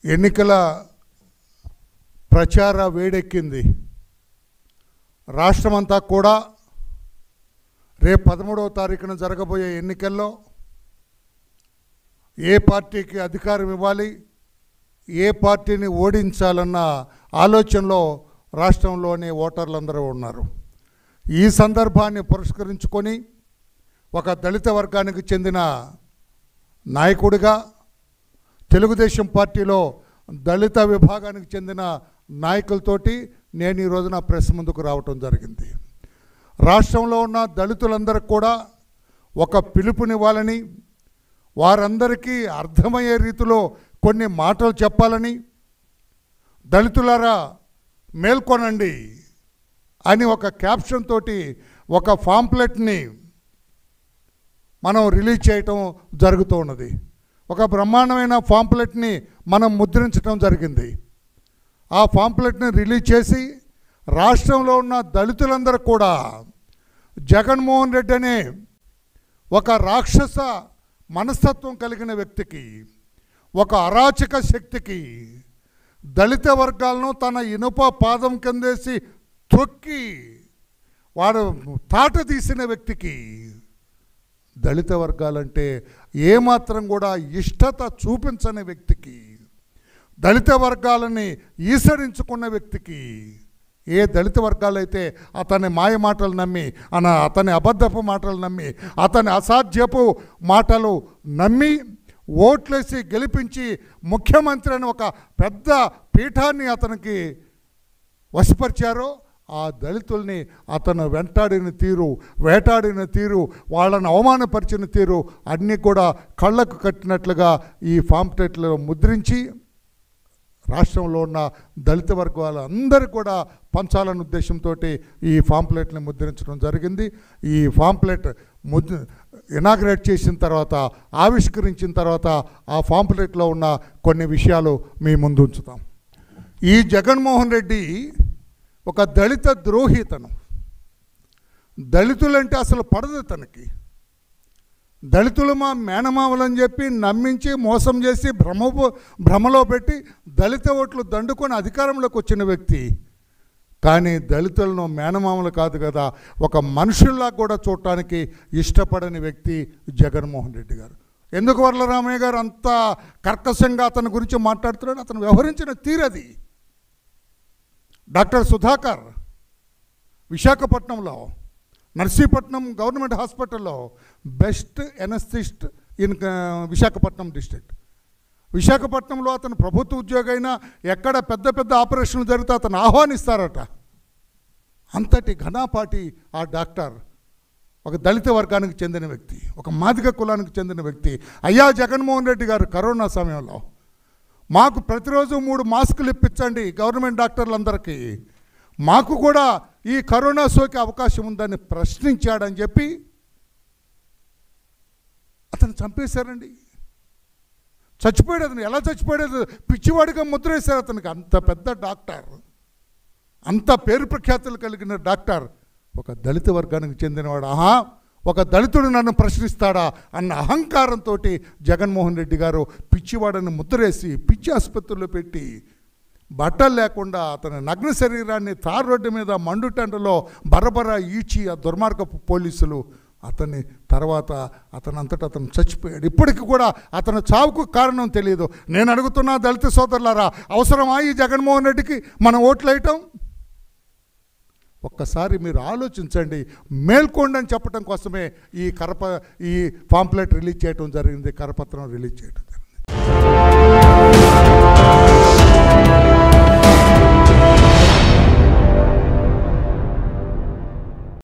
ఎన్నికల ప్రచార వేడెక్కింది. రాష్ట్రమంతా కూడా రేపు 13వ తారీఖున జరగబోయే ఎన్నికల్లో ఏ పార్టీకి అధికారం ఇవ్వాలి, ఏ పార్టీని ఓడించాలన్న ఆలోచనలో రాష్ట్రంలోని ఓటర్లందరూ ఉన్నారు. ఈ సందర్భాన్ని పురస్కరించుకొని ఒక దళిత వర్గానికి చెందిన నాయకుడిగా తెలుగుదేశం పార్టీలో దళిత విభాగానికి చెందిన నాయకులతోటి నేను ఈ రోజున ప్రెస్ ముందుకు రావటం జరిగింది. రాష్ట్రంలో ఉన్న దళితులందరికీ కూడా ఒక పిలుపునివ్వాలని, వారందరికీ అర్థమయ్యే రీతిలో కొన్ని మాటలు చెప్పాలని, దళితులారా మేల్కొనండి అని ఒక క్యాప్షన్ తోటి ఒక పాంప్లెట్ని మనం రిలీజ్ చేయటం జరుగుతూ ఉన్నది. ఒక బ్రహ్మాండమైన పాంప్లెట్ని మనం ముద్రించడం జరిగింది. ఆ పాంప్లెట్ని రిలీజ్ చేసి రాష్ట్రంలో ఉన్న దళితులందరూ కూడా జగన్మోహన్ రెడ్డి అనే ఒక రాక్షస మనస్తత్వం కలిగిన వ్యక్తికి, ఒక అరాచక శక్తికి, దళిత వర్గాలను తన ఇనుప పాదం కిందేసి తొక్కి వాడు తాట తీసిన వ్యక్తికి దళిత వర్గాలంటే ఏమాత్రం కూడా ఇష్టత చూపించని వ్యక్తికి, దళిత వర్గాలని ఈసడించుకున్న వ్యక్తికి, ఏ దళిత వర్గాలైతే అతని మాయ మాటలు నమ్మి, అతని అబద్ధపు మాటలు నమ్మి, అతని అసాధ్యపు మాటలు నమ్మి ఓట్లేసి గెలిపించి ముఖ్యమంత్రి అని ఒక పెద్ద పీఠాన్ని అతనికి వశపరిచారో, ఆ దళితుల్ని అతను వెంటాడిన తీరు, వేటాడిన తీరు, వాళ్ళని అవమానపరిచిన తీరు అన్నీ కూడా కళ్ళకు కట్టినట్లుగా ఈ పాంప్లెట్లో ముద్రించి రాష్ట్రంలో ఉన్న దళిత వర్గాలందరూ కూడా పంచాలన్న ఉద్దేశంతో ఈ పాంప్లెట్ని ముద్రించడం జరిగింది. ఈ పాంప్లెట్ ఇనాగ్రేట్ చేసిన తర్వాత, ఆవిష్కరించిన తర్వాత ఆ పాంప్లెట్లో ఉన్న కొన్ని విషయాలు మీ ముందు ఉంచుతాం. ఈ జగన్మోహన్ రెడ్డి ఒక దళిత ద్రోహితను. దళితులంటే అసలు పడదు తనకి. దళితులు మా మేనమామలని చెప్పి నమ్మించి మోసం చేసి భ్రమలో పెట్టి దళిత ఓట్లు దండుకొని అధికారంలోకి వచ్చిన వ్యక్తి. కానీ దళితులను మేనమామలు కాదు కదా, ఒక మనుషుల్లా కూడా చూడటానికి ఇష్టపడని వ్యక్తి జగన్మోహన్ రెడ్డి గారు. ఎందుకు వరలరామయ్య గారు అంత కర్కశంగా అతని గురించి మాట్లాడుతున్నాడు? అతను వ్యవహరించిన తీరది. డాక్టర్ సుధాకర్ విశాఖపట్నంలో నర్సీపట్నం గవర్నమెంట్ హాస్పిటల్లో best anaesthetist in Visakhapatnam district. విశాఖపట్నంలో అతను ప్రభుత్వ ఉద్యోగి అయినా ఎక్కడ పెద్ద పెద్ద ఆపరేషన్లు జరిగితే అతను ఆహ్వానిస్తారట. అంతటి ఘనాపాటి ఆ డాక్టర్ ఒక దళిత వర్గానికి చెందిన వ్యక్తి, ఒక మాదిగ కులానికి చెందిన వ్యక్తి. అయ్యా జగన్మోహన్ రెడ్డి గారు, కరోనా సమయంలో మాకు ప్రతిరోజు 3 మాస్కులు ఇప్పించండి గవర్నమెంట్ డాక్టర్లందరికీ, మాకు కూడా ఈ కరోనా సోకే అవకాశం ఉందని ప్రశ్నించాడని చెప్పి అతను చంపేశారండి. చచ్చిపోయాడు. అతను ఎలా చచ్చిపోయాడు? పిచ్చివాడిగా ముద్ర వేశారు అతనికి. అంత పెద్ద డాక్టర్, అంత పేరు ప్రఖ్యాతులు కలిగిన డాక్టర్ ఒక దళిత వర్గానికి చెందినవాడు. ఒక దళితుడు నన్ను ప్రశ్నిస్తాడా అన్న అహంకారంతో జగన్మోహన్ రెడ్డి గారు పిచ్చివాడని ముద్రేసి పిచ్చి ఆసుపత్రిలో పెట్టి బట్టలు లేకుండా అతని నగ్న శరీరాన్ని తార్ రోడ్డు మీద మండుటెండలో బరబర ఈడ్చి ఆ దుర్మార్గపు పోలీసులు అతన్ని తర్వాత అతనంతటా అతను చచ్చిపోయాడు. ఇప్పటికి కూడా అతని చావుకు కారణం తెలియదు. నేను అడుగుతున్నా దళిత సోదరులారా, అవసరమా ఈ జగన్మోహన్ రెడ్డికి మనం ఓట్లు వేయటం? ఒక్కసారి మీరు ఆలోచించండి. మేల్కోండి అని చెప్పడం కోసమే ఈ పాంప్లెట్ రిలీజ్ చేయడం జరిగింది, కరపత్రం రిలీజ్ చేయడం.